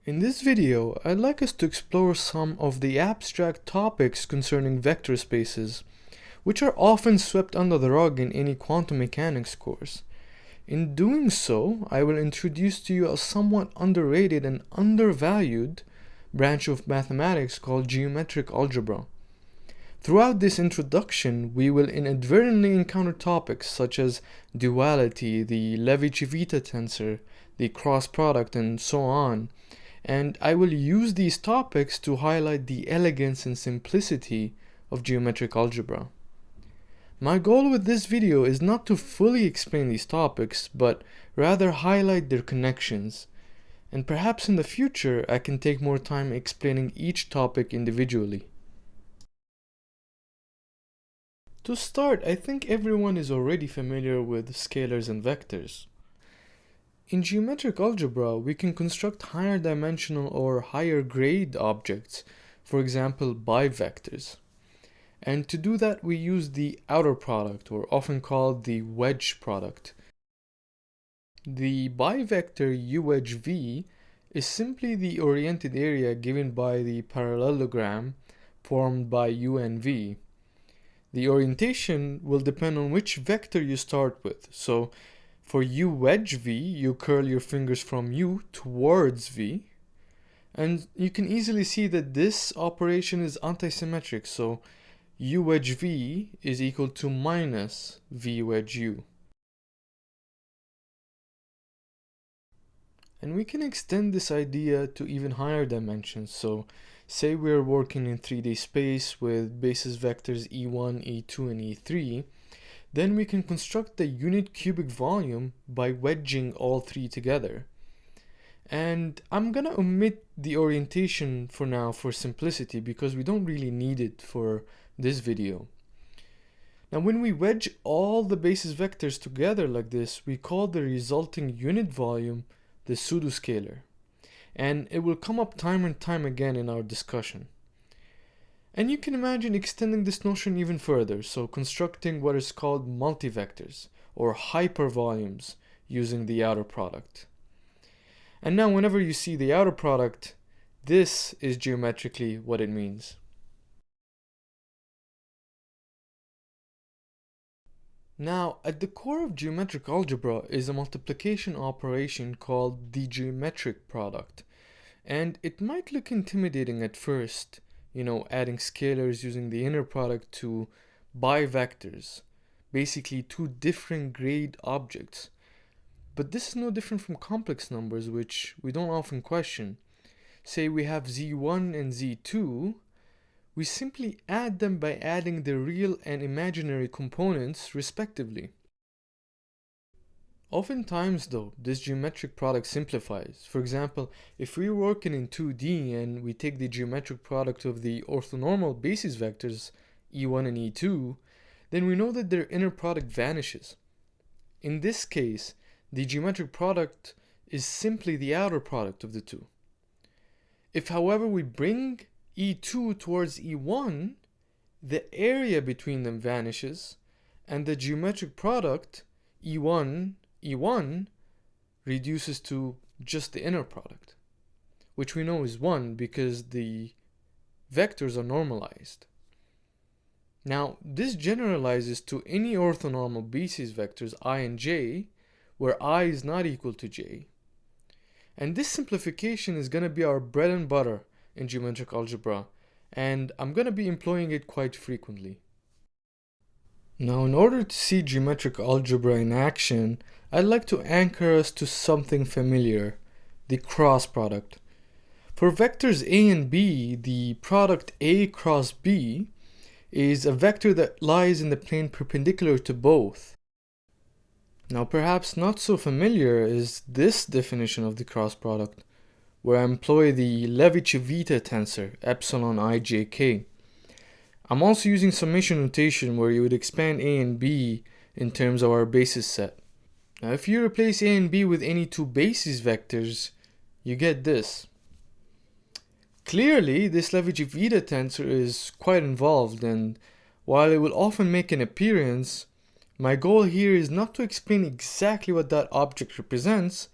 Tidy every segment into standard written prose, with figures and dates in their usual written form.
In this video, I'd like us to explore some of the abstract topics concerning vector spaces, which are often swept under the rug in any quantum mechanics course. In doing so, I will introduce to you a somewhat underrated and undervalued branch of mathematics called geometric algebra. Throughout this introduction, we will inadvertently encounter topics such as duality, the Levi-Civita tensor, the cross product, and so on. And I will use these topics to highlight the elegance and simplicity of geometric algebra. My goal with this video is not to fully explain these topics, but rather highlight their connections. And perhaps in the future, I can take more time explaining each topic individually. To start, I think everyone is already familiar with scalars and vectors. In geometric algebra, we can construct higher dimensional or higher grade objects, for example bivectors. And to do that, we use the outer product, or often called the wedge product. The bivector u wedge v is simply the oriented area given by the parallelogram formed by u and v. The orientation will depend on which vector you start with. So for u wedge v, you curl your fingers from u towards v. And you can easily see that this operation is antisymmetric. So u wedge v is equal to minus v wedge u. And we can extend this idea to even higher dimensions. So say we're working in 3D space with basis vectors e1, e2, and e3, then we can construct the unit cubic volume by wedging all three together. And I'm gonna omit the orientation for now for simplicity because we don't really need it for this video. Now when we wedge all the basis vectors together like this, we call the resulting unit volume the pseudoscalar. And it will come up time and time again in our discussion. And you can imagine extending this notion even further, so constructing what is called multivectors or hypervolumes using the outer product. And now whenever you see the outer product, this is geometrically what it means. Now, at the core of geometric algebra is a multiplication operation called the geometric product. And it might look intimidating at first, adding scalars using the inner product to bivectors, basically two different grade objects. But this is no different from complex numbers, which we don't often question. Say we have z1 and z2, we simply add them by adding the real and imaginary components respectively. Oftentimes though, this geometric product simplifies. For example, if we're working in 2D and we take the geometric product of the orthonormal basis vectors e1 and e2, then we know that their inner product vanishes. In this case, the geometric product is simply the outer product of the two. If however we bring e2 towards e1, the area between them vanishes and the geometric product e1 reduces to just the inner product, which we know is 1 because the vectors are normalized. Now, this generalizes to any orthonormal basis vectors I and j, where I is not equal to j. And this simplification is going to be our bread and butter in geometric algebra, and I'm going to be employing it quite frequently. Now, in order to see geometric algebra in action, I'd like to anchor us to something familiar, the cross product. For vectors a and b, the product a cross b is a vector that lies in the plane perpendicular to both. Now, perhaps not so familiar is this definition of the cross product, where I employ the Levi-Civita tensor, epsilon ijk. I'm also using summation notation where you would expand a and b in terms of our basis set. Now if you replace a and b with any two basis vectors, you get this. Clearly, this Levi-Civita tensor is quite involved, and while it will often make an appearance, my goal here is not to explain exactly what that object represents,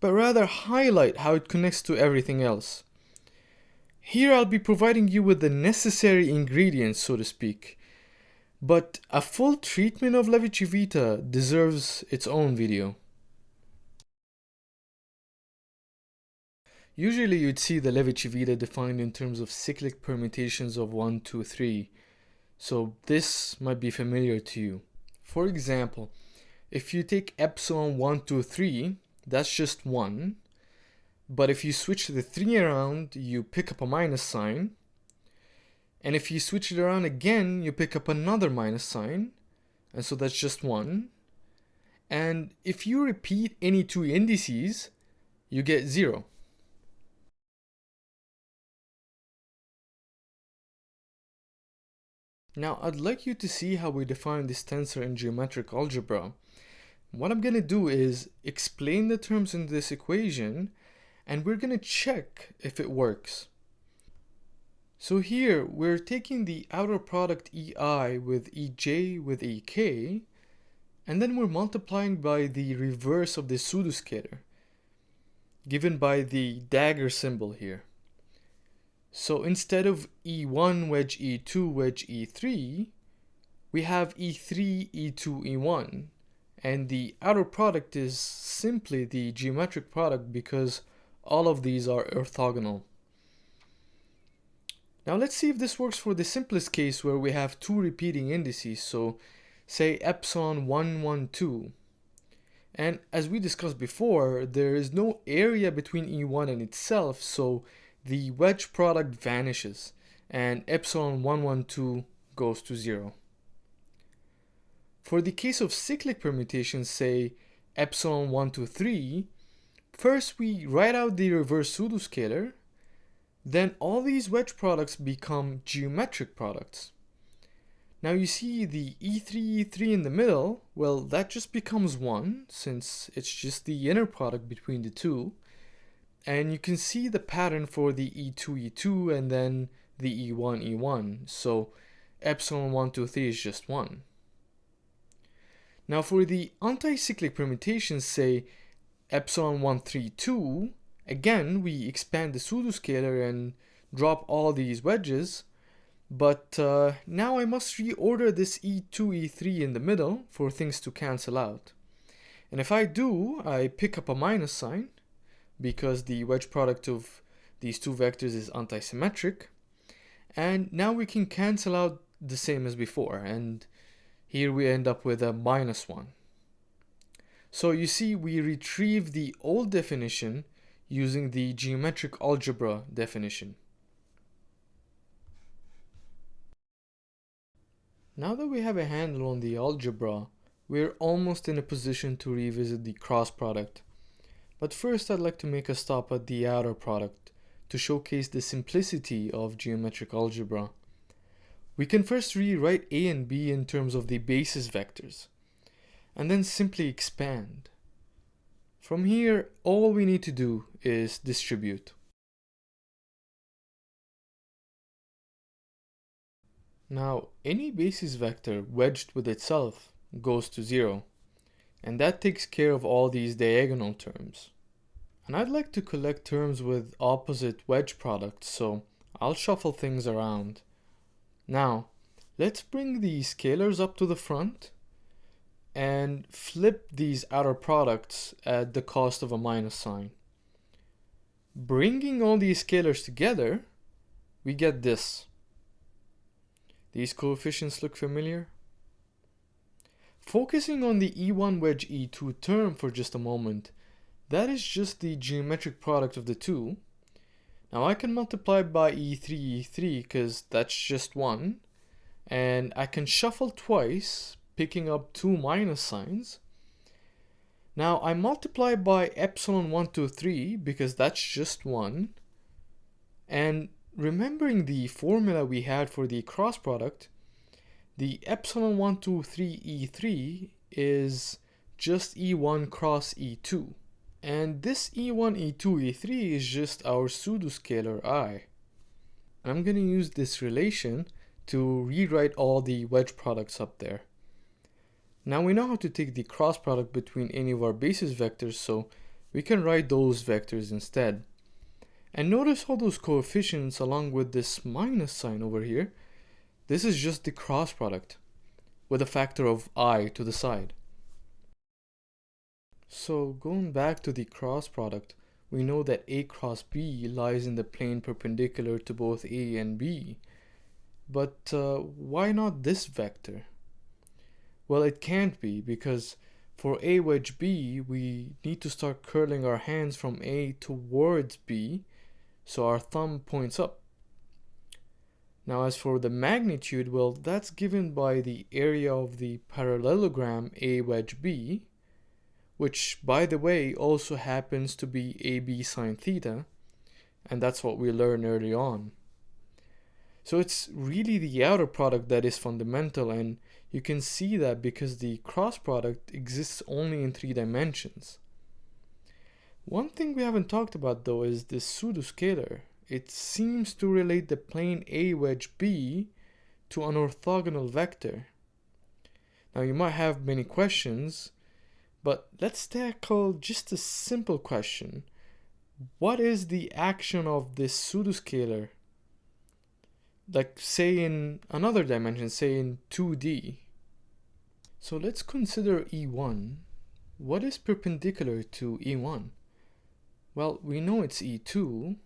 but rather highlight how it connects to everything else. Here I'll be providing you with the necessary ingredients, so to speak, but a full treatment of Levi-Civita deserves its own video. Usually you'd see the Levi-Civita defined in terms of cyclic permutations of 1, 2, 3, so this might be familiar to you. For example, if you take epsilon 1, 2, 3, that's just 1, but if you switch the 3 around, you pick up a minus sign, and if you switch it around again, you pick up another minus sign, and so that's just 1, and if you repeat any two indices, you get 0. Now I'd like you to see how we define this tensor in geometric algebra. What I'm going to do is explain the terms in this equation, and we're going to check if it works. So here we're taking the outer product EI with EJ with EK, and then we're multiplying by the reverse of the pseudoscalar, given by the dagger symbol here. So instead of E1 wedge E2 wedge E3, we have E3 E2 E1, and the outer product is simply the geometric product because all of these are orthogonal. Now let's see if this works for the simplest case where we have two repeating indices, so say epsilon 1, 1, 2. And as we discussed before, there is no area between E1 and itself, so the wedge product vanishes and epsilon 1, 1, 2 goes to 0. For the case of cyclic permutations, say epsilon 1, 2, 3, first we write out the reverse pseudoscalar, then all these wedge products become geometric products. Now you see the E3, E3 in the middle, well that just becomes 1 since it's just the inner product between the two. And you can see the pattern for the E2, E2 and then the E1, E1. So epsilon 1, 2, 3 is just 1. Now for the anticyclic permutations, say epsilon 1, 3, 2, again we expand the pseudoscalar and drop all these wedges, but now I must reorder this E2, E3 in the middle for things to cancel out. And if I do, I pick up a minus sign, because the wedge product of these two vectors is antisymmetric, and now we can cancel out the same as before, and here we end up with a minus 1. So you see we retrieve the old definition using the geometric algebra definition. Now that we have a handle on the algebra, we're almost in a position to revisit the cross product. But first I'd like to make a stop at the outer product to showcase the simplicity of geometric algebra. We can first rewrite A and B in terms of the basis vectors, and then simply expand. From here, all we need to do is distribute. Now, any basis vector wedged with itself goes to 0, and that takes care of all these diagonal terms. And I'd like to collect terms with opposite wedge products, so I'll shuffle things around. Now, let's bring the scalars up to the front and flip these outer products at the cost of a minus sign. Bringing all these scalars together, we get this. These coefficients look familiar? Focusing on the E1 wedge E2 term for just a moment, that is just the geometric product of the two. Now I can multiply by E3, E3 because that's just 1, and I can shuffle twice, picking up two minus signs. Now I multiply by epsilon 1, 2, 3 because that's just 1, and remembering the formula we had for the cross product, the epsilon 1, 2, 3, E3 is just E1 cross E2. And this E1, E2, E3 is just our pseudoscalar I. I'm going to use this relation to rewrite all the wedge products up there. Now we know how to take the cross product between any of our basis vectors, so we can write those vectors instead. And notice all those coefficients along with this minus sign over here. This is just the cross product with a factor of I to the side. So going back to the cross product, we know that A cross B lies in the plane perpendicular to both A and B. But why not this vector? Well, it can't be, because for A wedge B, we need to start curling our hands from A towards B, so our thumb points up. Now as for the magnitude, well, that's given by the area of the parallelogram A wedge B, which, by the way, also happens to be AB sine theta, and that's what we learned early on. So it's really the outer product that is fundamental, and you can see that because the cross product exists only in 3 dimensions. One thing we haven't talked about though is this pseudoscalar. It seems to relate the plane A wedge B to an orthogonal vector. Now you might have many questions, but let's tackle just a simple question. What is the action of this pseudoscalar? Like, say in another dimension, say in 2D. So let's consider E1. What is perpendicular to E1? Well, we know it's E2.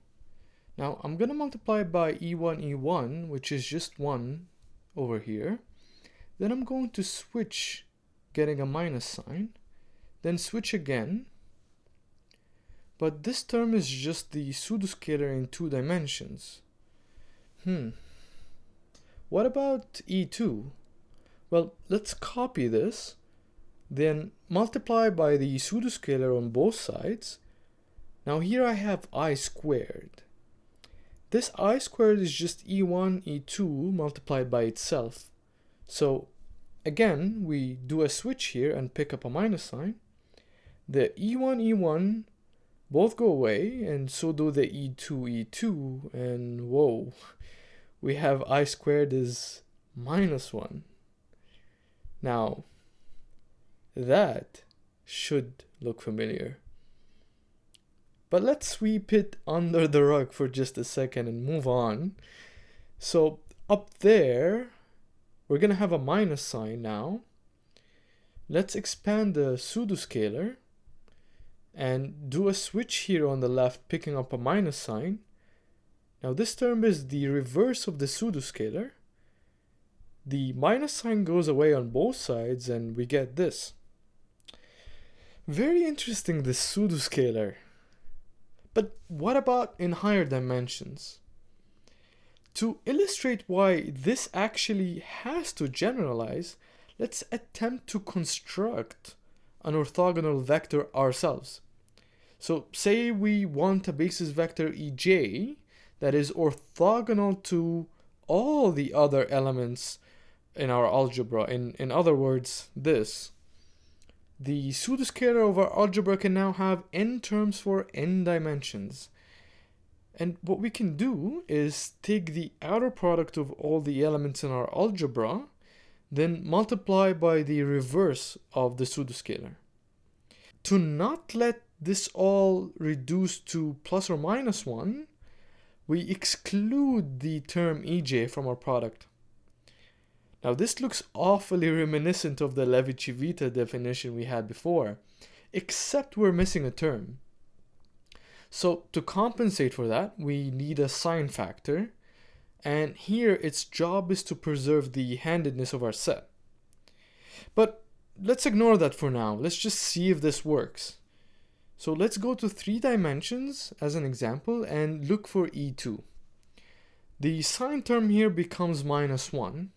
Now I'm going to multiply by E1, which is just 1 over here. Then I'm going to switch, getting a minus sign. Then switch again. But this term is just the pseudoscalar in 2 dimensions. What about E2? Well, let's copy this, then multiply by the pseudoscalar on both sides. Now here I have I squared. This I squared is just E1, E2 multiplied by itself. So again, we do a switch here and pick up a minus sign. The E1 both go away, and so do the E2, and whoa, we have I squared is -1. Now, that should look familiar. But let's sweep it under the rug for just a second and move on. So up there, we're going to have a minus sign now. Let's expand the pseudoscalar and do a switch here on the left, picking up a minus sign. Now this term is the reverse of the pseudoscalar. The minus sign goes away on both sides and we get this. Very interesting, this pseudoscalar. But what about in higher dimensions? To illustrate why this actually has to generalize, let's attempt to construct an orthogonal vector ourselves. So say we want a basis vector Ej that is orthogonal to all the other elements in our algebra. In other words, this. The pseudoscalar of our algebra can now have n terms for n dimensions. And what we can do is take the outer product of all the elements in our algebra, then multiply by the reverse of the pseudoscalar. To not let this all reduce to plus or minus 1, we exclude the term Ej from our product. Now this looks awfully reminiscent of the Levi-Civita definition we had before, except we're missing a term. So to compensate for that, we need a sign factor, and here its job is to preserve the handedness of our set. But let's ignore that for now. Let's just see if this works. So let's go to 3 dimensions as an example and look for E2. The sign term here becomes -1.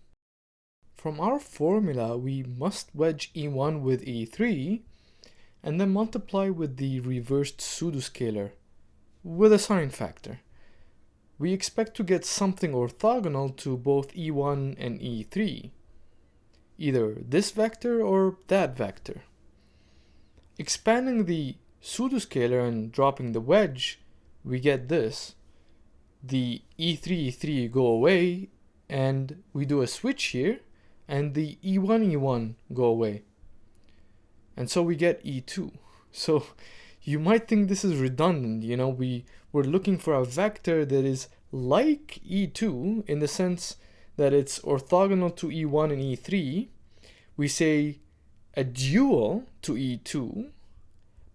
From our formula, we must wedge E1 with E3 and then multiply with the reversed pseudoscalar with a sign factor. We expect to get something orthogonal to both E1 and E3, either this vector or that vector. Expanding the pseudoscalar and dropping the wedge, we get this. The E3 go away, and we do a switch here, and the E1 go away. And so we get E2. So you might think this is redundant. You know, we're looking for a vector that is like E2 in the sense that it's orthogonal to E1 and E3. We say a dual to E2,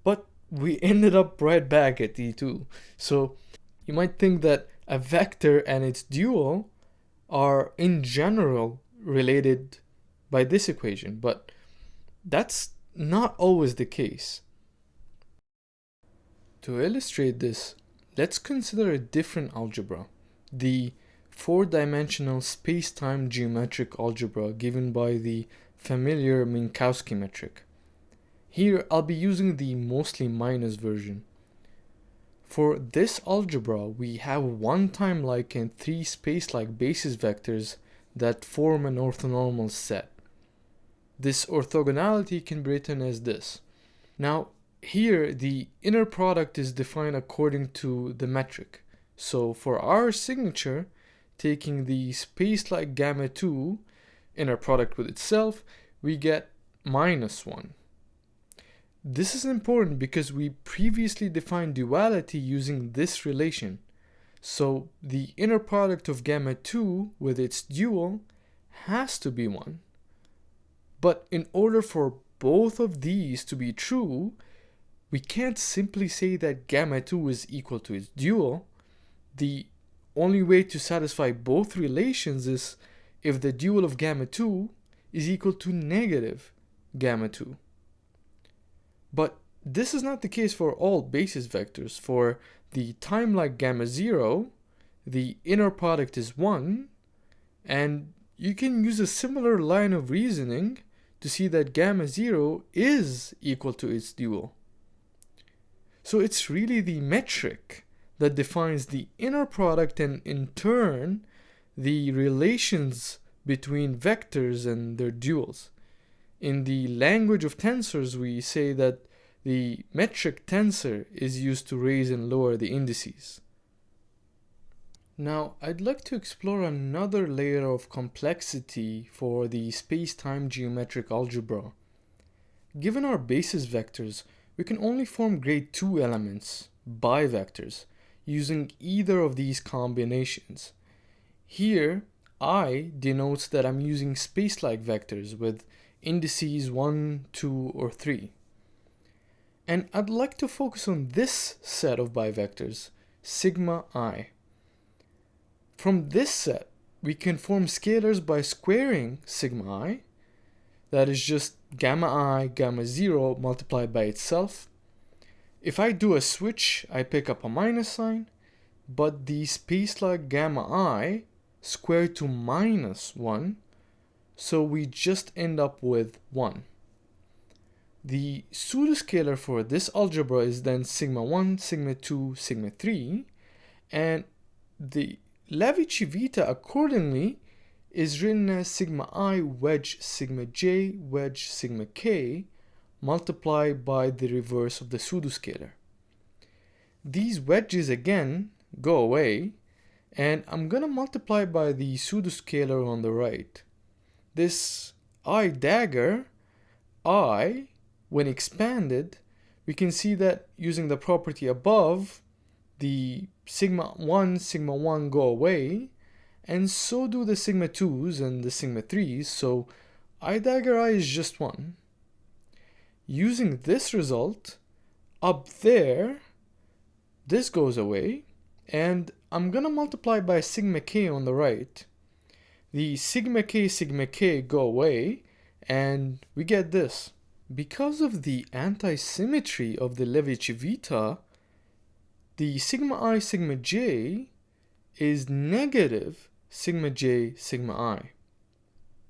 but we ended up right back at E2. So you might think that a vector and its dual are in general related by this equation, but that's not always the case. To illustrate this, let's consider a different algebra, the four-dimensional space-time geometric algebra given by the familiar Minkowski metric. Here I'll be using the mostly minus version. For this algebra, we have one time-like and three space-like basis vectors that form an orthonormal set. This orthogonality can be written as this. Now, here the inner product is defined according to the metric. So for our signature, taking the space-like gamma 2 inner product with itself, we get -1. This is important because we previously defined duality using this relation. So the inner product of gamma 2 with its dual has to be 1. But in order for both of these to be true, we can't simply say that gamma 2 is equal to its dual. The only way to satisfy both relations is if the dual of gamma 2 is equal to negative gamma 2. But this is not the case for all basis vectors. For the time-like gamma 0, the inner product is 1, and you can use a similar line of reasoning to see that gamma 0 is equal to its dual. So it's really the metric that defines the inner product and in turn the relations between vectors and their duals. In the language of tensors, we say that the metric tensor is used to raise and lower the indices. Now, I'd like to explore another layer of complexity for the space-time geometric algebra. Given our basis vectors, we can only form grade 2 elements, bivectors, using either of these combinations. Here, I denotes that I'm using space-like vectors with indices 1, 2, or 3. And I'd like to focus on this set of bivectors, sigma I. From this set, we can form scalars by squaring sigma I. That is just gamma I, gamma 0 multiplied by itself. If I do a switch, I pick up a minus sign, but the space-like gamma I squared to -1, so we just end up with 1. The pseudoscalar for this algebra is then sigma 1, sigma 2, sigma 3, and the Levi-Civita accordingly is written as sigma I wedge sigma j wedge sigma k multiplied by the reverse of the pseudoscalar. These wedges again go away, and I'm gonna multiply by the pseudoscalar on the right. This I dagger, I, when expanded, we can see that using the property above, the sigma 1 go away, and so do the sigma 2s and the sigma 3s, so I dagger I is just 1. Using this result, up there, this goes away, and I'm gonna multiply by sigma k on the right. The sigma k go away, and we get this. Because of the anti-symmetry of the Levi-Civita, the sigma I sigma j is negative sigma j sigma I.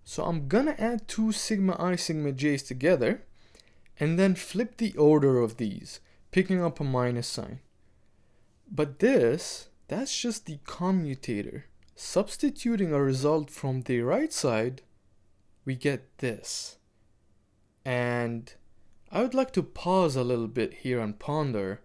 So I'm gonna add two sigma I sigma j's together and then flip the order of these, picking up a minus sign. But that's just the commutator. Substituting a result from the right side, we get this. And I would like to pause a little bit here and ponder.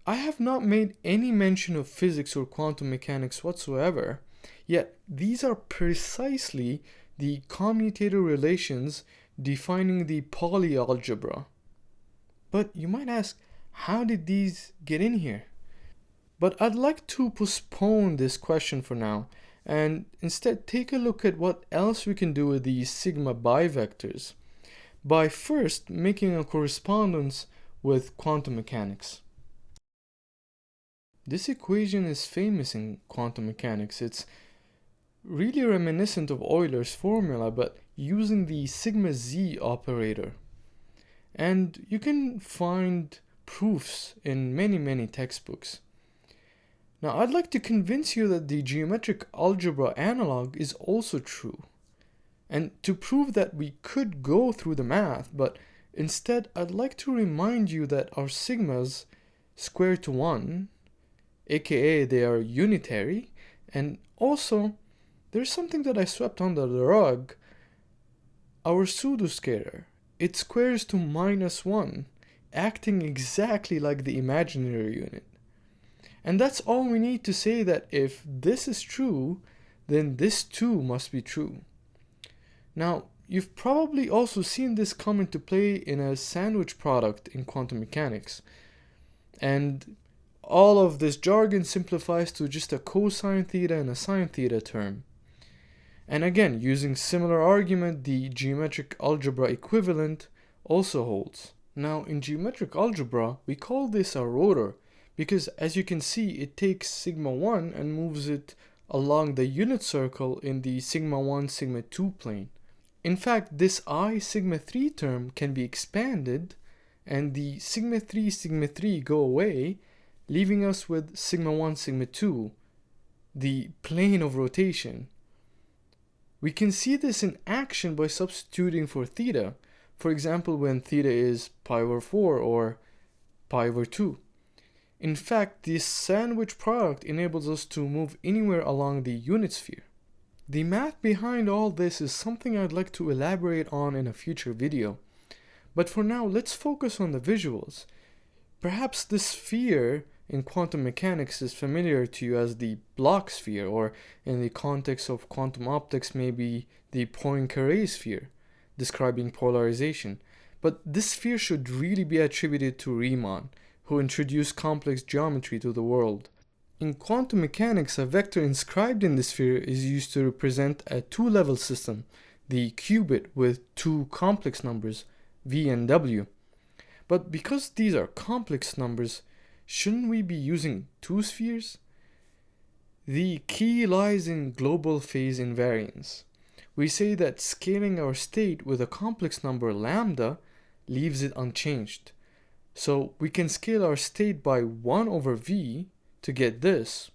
I have not made any mention of physics or quantum mechanics whatsoever, yet these are precisely the commutator relations defining the Pauli algebra. But you might ask, how did these get in here? But I'd like to postpone this question for now and instead take a look at what else we can do with these sigma bivectors by first making a correspondence with quantum mechanics. This equation is famous in quantum mechanics. It's really reminiscent of Euler's formula, but using the sigma z operator. And you can find proofs in many textbooks. Now, I'd like to convince you that the geometric algebra analog is also true. And to prove that we could go through the math, but instead I'd like to remind you that our sigmas square to 1, aka they are unitary, and also there's something that I swept under the rug. Our pseudoscalar, it squares to -1, acting exactly like the imaginary unit. And that's all we need to say that if this is true, then this too must be true. Now, you've probably also seen this come into play in a sandwich product in quantum mechanics. And all of this jargon simplifies to just a cosine theta and a sine theta term. And again, using similar argument, the geometric algebra equivalent also holds. Now, in geometric algebra, we call this a rotor because, as you can see, it takes sigma 1 and moves it along the unit circle in the sigma 1, sigma 2 plane. In fact, this I sigma 3 term can be expanded and the sigma 3 go away, leaving us with sigma 1, sigma 2, the plane of rotation. We can see this in action by substituting for theta, for example when theta is pi over 4 or pi over 2. In fact, this sandwich product enables us to move anywhere along the unit sphere. The math behind all this is something I'd like to elaborate on in a future video. But for now, let's focus on the visuals. Perhaps this sphere in quantum mechanics is familiar to you as the block sphere, or in the context of quantum optics, maybe the Poincare sphere, describing polarization. But this sphere should really be attributed to Riemann, who introduced complex geometry to the world. In quantum mechanics, a vector inscribed in the sphere is used to represent a two-level system, the qubit with two complex numbers, v and w. But because these are complex numbers, shouldn't we be using two spheres? The key lies in global phase invariance. We say that scaling our state with a complex number lambda leaves it unchanged. So we can scale our state by 1 over v to get this,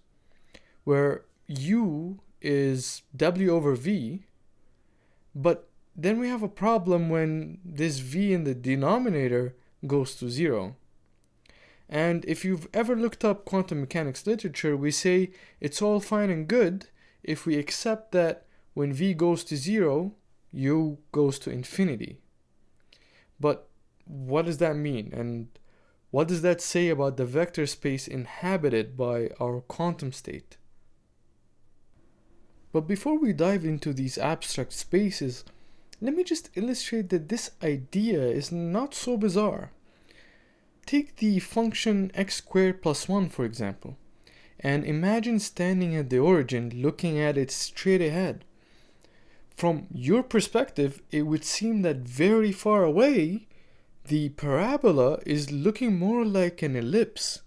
where u is w over v, but then we have a problem when this v in the denominator goes to 0. And if you've ever looked up quantum mechanics literature, we say it's all fine and good if we accept that when v goes to 0, u goes to infinity. But what does that mean? And what does that say about the vector space inhabited by our quantum state? But before we dive into these abstract spaces, let me just illustrate that this idea is not so bizarre. Take the function x squared plus 1, for example, and imagine standing at the origin looking at it straight ahead. From your perspective, it would seem that very far away, the parabola is looking more like an ellipse.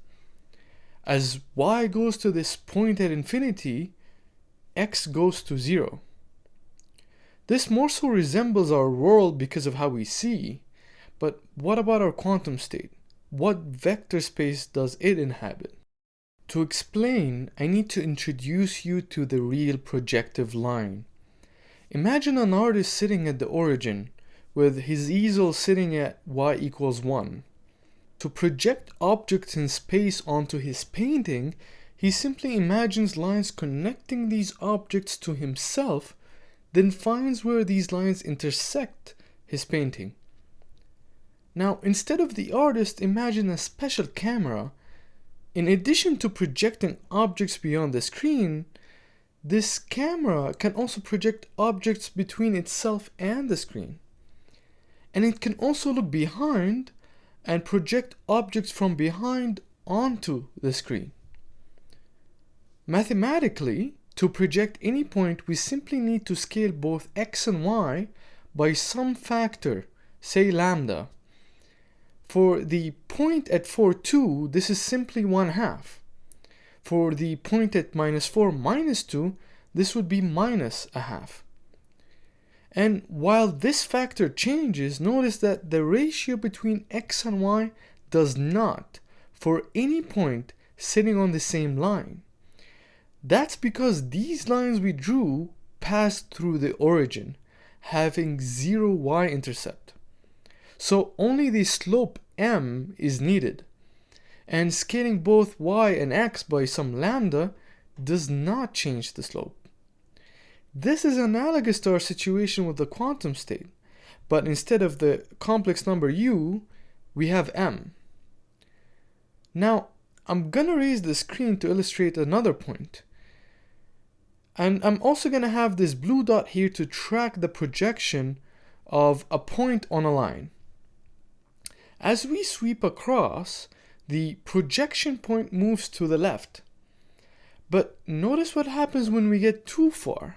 As y goes to this point at infinity, x goes to 0. This more so resembles our world because of how we see, but what about our quantum state? What vector space does it inhabit? To explain, I need to introduce you to the real projective line. Imagine an artist sitting at the origin, with his easel sitting at y equals 1. To project objects in space onto his painting, he simply imagines lines connecting these objects to himself, then finds where these lines intersect his painting. Now, instead of the artist, imagine a special camera. In addition to projecting objects beyond the screen, this camera can also project objects between itself and the screen. And it can also look behind and project objects from behind onto the screen. Mathematically, to project any point, we simply need to scale both x and y by some factor, say lambda. For the point at 4, 2, this is simply 1/2. For the point at -4, -2, this would be -1/2. And while this factor changes, notice that the ratio between x and y does not for any point sitting on the same line. That's because these lines we drew passed through the origin, having 0 y-intercept. So only the slope m is needed, and scaling both y and x by some lambda does not change the slope. This is analogous to our situation with the quantum state, but instead of the complex number u, we have m. Now, I'm gonna raise the screen to illustrate another point. And I'm also gonna have this blue dot here to track the projection of a point on a line. As we sweep across, the projection point moves to the left. But notice what happens when we get too far.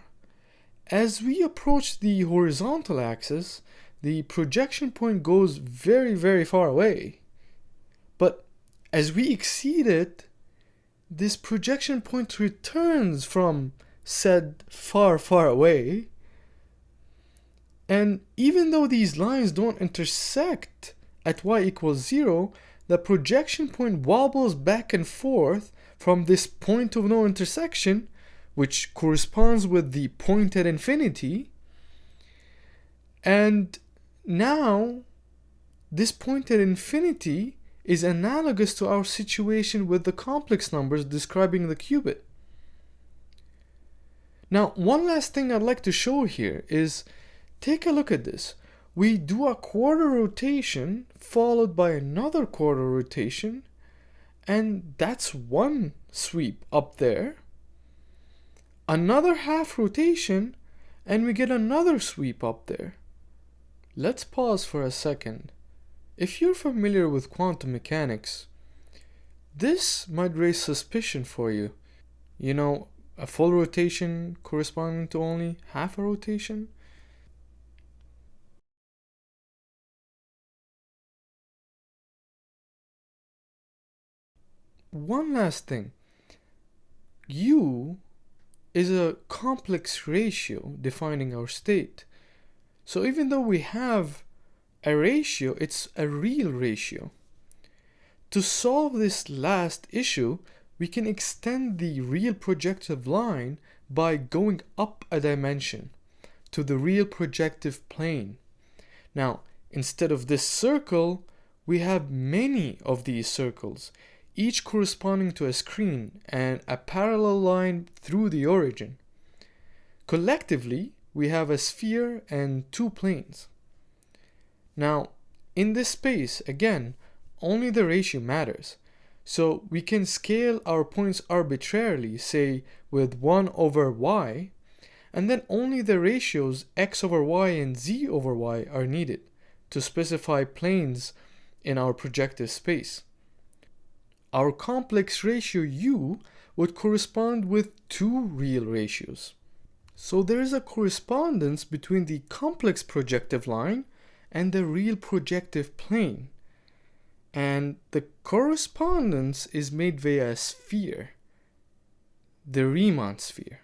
As we approach the horizontal axis, the projection point goes very, very far away. But as we exceed it, this projection point returns from said far, far away. And even though these lines don't intersect at y = 0, the projection point wobbles back and forth from this point of no intersection, which corresponds with the point at infinity. And now, this point at infinity is analogous to our situation with the complex numbers describing the qubit. Now, one last thing I'd like to show here is, take a look at this. We do a quarter rotation followed by another quarter rotation, and that's one sweep up there. Another half rotation, and we get another sweep up there. Let's pause for a second. If you're familiar with quantum mechanics, this might raise suspicion for you. You know, a full rotation corresponding to only half a rotation? One last thing. U is a complex ratio defining our state. So even though we have a ratio, it's a real ratio. To solve this last issue, we can extend the real projective line by going up a dimension to the real projective plane. Now, instead of this circle, we have many of these circles, each corresponding to a screen and a parallel line through the origin. Collectively, we have a sphere and 2 planes. Now, in this space, again, only the ratio matters. So we can scale our points arbitrarily, say with 1/y, and then only the ratios x/y and z/y are needed to specify planes in our projective space. Our complex ratio u would correspond with 2 real ratios. So there is a correspondence between the complex projective line and the real projective plane. And the correspondence is made via a sphere, the Riemann sphere.